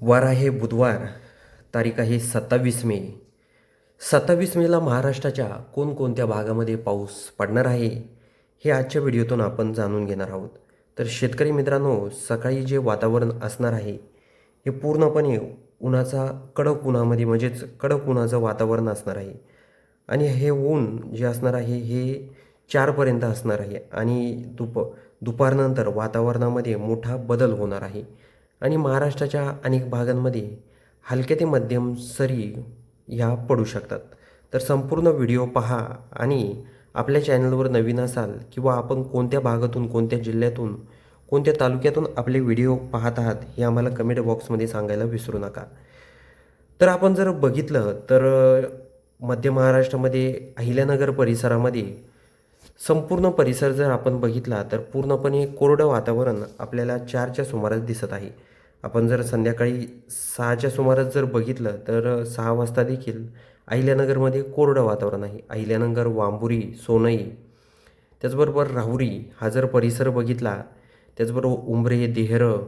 वार आहे बुधवार. तारीख आहे 27 मे. 27 मेला महाराष्ट्राच्या कोणकोणत्या भागामध्ये पाऊस पडणार आहे हे आजच्या व्हिडिओतून आपण जाणून घेणार आहोत. तर शेतकरी मित्रांनो, सकाळी जे वातावरण असणार आहे हे पूर्णपणे उन्हाचा कडक उन्हामध्ये म्हणजेच कडक उन्हाचं वातावरण असणार आहे. आणि हे ऊन जे असणार आहे हे 4 पर्यंत असणार आहे. आणि दुपारनंतर वातावरणामध्ये मोठा बदल होणार आहे. आणि महाराष्ट्राच्या अनेक भागांमध्ये हलक्या ते मध्यम सरी ह्या पडू शकतात. तर संपूर्ण व्हिडिओ पहा. आणि आपल्या चॅनलवर नवीन असाल किंवा आपण कोणत्या भागातून, कोणत्या जिल्ह्यातून, कोणत्या तालुक्यातून आपले व्हिडिओ पाहत आहात हे आम्हाला कमेंट बॉक्समध्ये सांगायला विसरू नका. तर आपण जर बघितलं तर मध्य महाराष्ट्रामध्ये अहिल्यानगर परिसरामध्ये संपूर्ण परिसर जर आपण बघितला तर पूर्णपणे कोरडं वातावरण आपल्याला 4च्या सुमारास दिसत आहे. आपण जर संध्याकाळी 6च्या सुमारास जर बघितलं तर 6 वाजता देखील अहिल्यानगरमध्ये कोरडं वातावरण आहे. अहिल्यानगर, वांबुरी, सोनई, त्याचबरोबर राहुरी हा जर परिसर बघितला, त्याचबरोबर उंबरे, देहरं,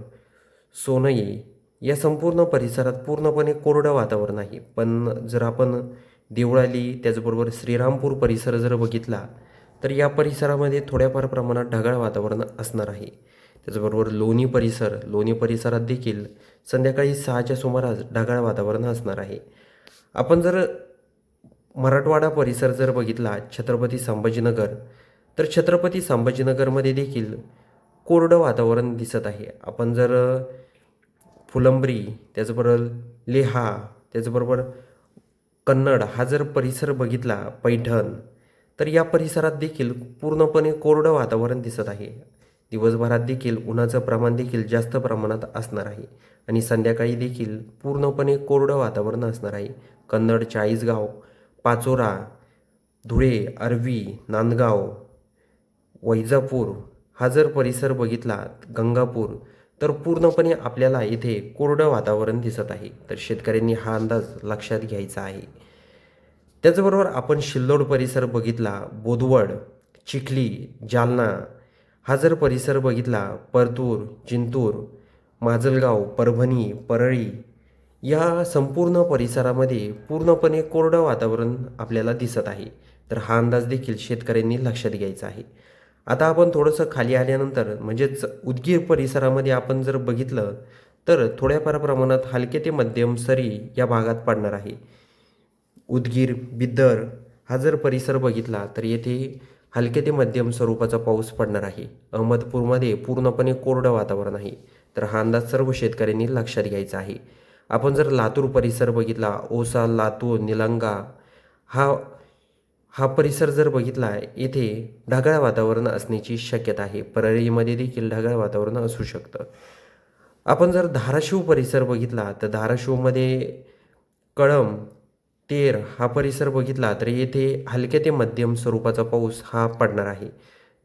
सोनई या संपूर्ण परिसरात पूर्णपणे कोरडं वातावरण आहे. पण जर आपण देवळाली, त्याचबरोबर श्रीरामपूर परिसर जर बघितला तर या परिसरामध्ये थोड्याफार प्रमाणात ढगाळ वातावरण असणार आहे. त्याचबरोबर लोणी परिसरात देखील संध्याकाळी 6च्या सुमारास ढगाळ वातावरण असणार आहे. आपण जर मराठवाडा परिसर जर बघितला, छत्रपती संभाजीनगर, तर छत्रपती संभाजीनगरमध्ये देखील कोरडं वातावरण दिसत आहे. आपण जर फुलंब्री, त्याचबरोबर लेहा, त्याचबरोबर कन्नड हा जर परिसर बघितला, पैठण, तर या परिसरात देखील पूर्णपणे कोरडं वातावरण दिसत आहे. दिवसभरात देखील उन्हाचं प्रमाण देखील जास्त प्रमाणात असणार आहे. आणि संध्याकाळी देखील पूर्णपणे कोरडं वातावरण असणार आहे. कन्नड, चाळीसगाव, पाचोरा, धुळे, आर्वी, नांदगाव, वैजापूर हा जर परिसर बघितला, गंगापूर, तर पूर्णपणे आपल्याला इथे कोरडं वातावरण दिसत आहे. तर शेतकऱ्यांनी हा अंदाज लक्षात घ्यायचा आहे. त्याचबरोबर आपण सिल्लोड परिसर बघितला, बोदवड, चिखली, जालना हा जर परिसर बघितला, परतूर, जिंतूर, माजलगाव, परभणी, परळी या संपूर्ण परिसरामध्ये पूर्णपणे कोरडं वातावरण आपल्याला दिसत आहे. तर हा अंदाज देखील शेतकऱ्यांनी लक्षात घ्यायचा आहे. आता आपण थोडंसं खाली आल्यानंतर म्हणजेच उदगीर परिसरामध्ये आपण जर बघितलं तर थोड्याफार प्रमाणात हलके ते मध्यम सरी या भागात पडणार आहे. उदगीर, बिद्दर हा जर परिसर बघितला तर येथे हलके ते मध्यम स्वरूपाचा पाऊस पडणार आहे. अहमदपूरमध्ये पूर्णपणे कोरडं वातावरण आहे. तर हा अंदाज सर्व शेतकऱ्यांनी लक्षात घ्यायचा आहे. आपण जर लातूर परिसर बघितला, औसा, लातूर, निलंगा हा हा परिसर जर बघितला, येथे ढगाळ वातावरण असण्याची शक्यता आहे. परळीमध्ये देखील ढगाळ वातावरण असू शकतं. आपण जर धाराशिव परिसर बघितला तर धाराशिवमध्ये कळंब, तेर हा परिसर बघितला तर येथे हलक्या ते मध्यम स्वरूपाचा पाऊस हा पडणार आहे.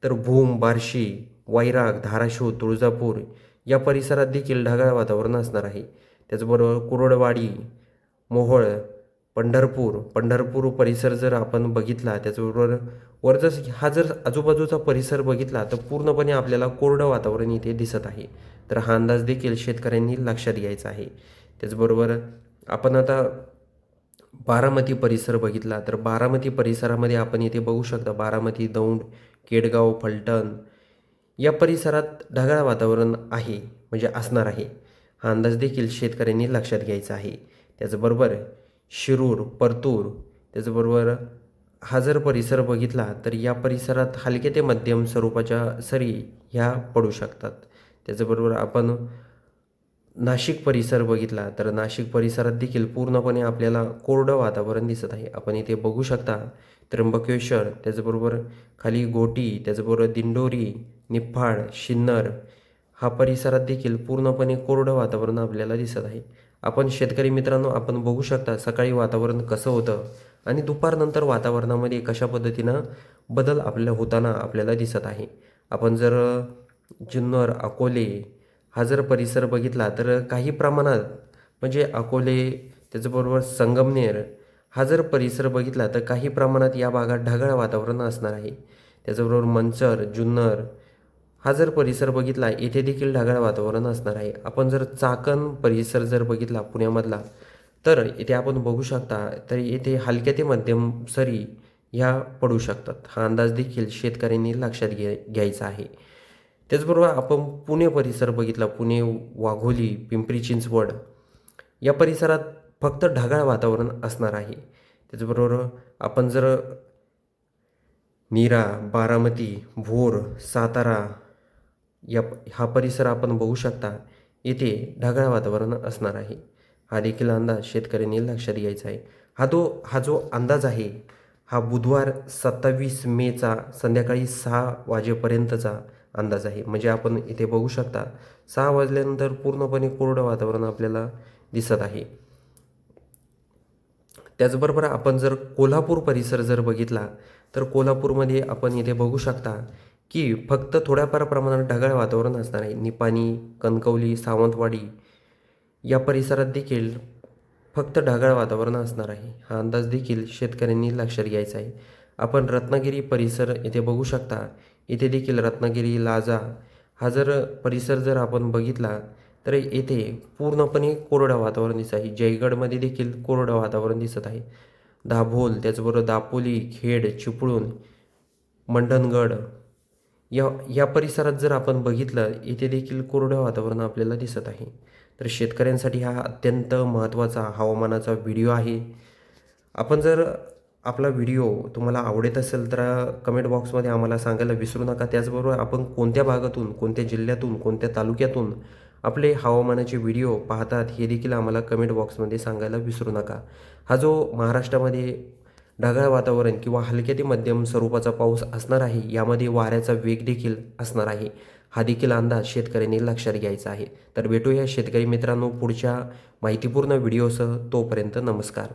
तर भूम, बार्शी, वैराग, धाराशिव, तुळजापूर या परिसरात देखील ढगाळ वातावरण असणार आहे. त्याचबरोबर कुरोडवाडी, मोहोळ, पंढरपूर परिसर जर आपण बघितला, त्याचबरोबर वरचा हा जर आजूबाजूचा परिसर बघितला तर पूर्णपणे आपल्याला कोरडं वातावरण इथे दिसत आहे. तर हा अंदाज देखील शेतकऱ्यांनी लक्षात घ्यायचा आहे. त्याचबरोबर आपण आता बारामती परिसर बघितला तर बारामती परिसरामध्ये आपण इथे बघू शकता, बारामती, दौंड, केडगाव, फलटण या परिसरात ढगाळ वातावरण आहे म्हणजे असणार आहे. हा अंदाज देखील शेतकऱ्यांनी लक्षात घ्यायचा आहे. त्याचबरोबर शिरूर, परतूर, त्याचबरोबर हा जर परिसर बघितला तर या परिसरात हलके ते मध्यम स्वरूपाच्या सरी ह्या पडू शकतात. त्याचबरोबर आपण नाशिक परिसर बघितला तर नाशिक परिसरात देखील पूर्णपणे आपल्याला कोरडं वातावरण दिसत आहे. आपण इथे बघू शकता त्र्यंबकेश्वर, त्याचबरोबर खाली घोटी, त्याचबरोबर दिंडोरी, निफाड, सिन्नर हा परिसरात देखील पूर्णपणे कोरडं वातावरण आपल्याला दिसत आहे. आपण शेतकरी मित्रांनो, आपण बघू शकता सकाळी वातावरण कसं होतं आणि दुपारनंतर वातावरणामध्ये कशा पद्धतीनं बदल होताना आपल्याला दिसत आहे. आपण जर जुन्नर, अकोले हा जर परिसर बघितला तर काही प्रमाणात म्हणजे अकोले, त्याचबरोबर संगमनेर हा जर परिसर बघितला तर काही प्रमाणात या भागात ढगाळ वातावरण असणार आहे. त्याचबरोबर मंचर, जुन्नर हा जर परिसर बघितला येथे देखील ढगाळ वातावरण असणार आहे. आपण जर चाकण परिसर जर बघितला पुण्यामधला, तर इथे आपण बघू शकता तर येथे हलक्या ते मध्यम सरी ह्या पडू शकतात. हा अंदाज देखील शेतकऱ्यांनी लक्षात घ्यायचा आहे. त्याचबरोबर आपण पुणे परिसर बघितला, पुणे, वाघोली, पिंपरी चिंचवड या परिसरात फक्त ढगाळ वातावरण असणार आहे. त्याचबरोबर आपण जर नीरा, बारामती, भोर, सातारा हा परिसर आपण बघू शकता, येथे ढगाळ वातावरण असणार आहे. हा देखील अंदाज शेतकऱ्यांनी लक्षात घ्यायचा आहे. हा जो अंदाज आहे हा बुधवार 27 मेचा संध्याकाळी 6 वाजेपर्यंतचा अंदाज आहे. म्हणजे आपण इथे बघू शकता 6 वाजल्यानंतर पूर्णपणे कोरडं वातावरण आपल्याला दिसत आहे. त्याचबरोबर आपण जर कोल्हापूर परिसर जर बघितला, तर कोल्हापूरमध्ये आपण इथे बघू शकता की फक्त थोड्याफार प्रमाणात ढगाळ वातावरण असणार आहे. निपाणी, कणकवली, सावंतवाडी या परिसरात देखील फक्त ढगाळ वातावरण असणार आहे. हा अंदाज देखील शेतकऱ्यांनी लक्षात घ्यायचा आहे. आपण रत्नागिरी परिसर इथे बघू शकता. इथे देखील रत्नागिरी, लाजा हा जर परिसर जर आपण बघितला, तर येथे पूर्णपणे कोरडं वातावरण दिसत आहे. जयगडमध्ये देखील कोरडं वातावरण दिसत आहे. दाभोल, त्याचबरोबर दापोली, खेड, चिपळूण, मंडणगड या परिसरात जर आपण बघितलं, इथे देखील कोरडं वातावरण आपल्याला दिसत आहे. तर शेतकऱ्यांसाठी हा अत्यंत महत्त्वाचा हवामानाचा व्हिडिओ आहे. आपण जर आपला व्हिडिओ तुम्हाला आवडत असेल तर कमेंट बॉक्समध्ये आम्हाला सांगायला विसरू नका. त्याचबरोबर आपण कोणत्या भागातून, कोणत्या जिल्ह्यातून, कोणत्या तालुक्यातून आपले हवामानाचे व्हिडिओ पाहतात हे देखील आम्हाला कमेंट बॉक्समध्ये सांगायला विसरू नका. हा जो महाराष्ट्रामध्ये ढगाळ वातावरण किंवा हलक्या ते मध्यम स्वरूपाचा पाऊस असणार आहे, यामध्ये वाऱ्याचा वेग देखील असणार आहे. हा देखील अंदाज शेतकऱ्यांनी लक्षात घ्यायचा आहे. तर भेटूया शेतकरी मित्रांनो पुढच्या माहितीपूर्ण व्हिडिओसह. तोपर्यंत नमस्कार.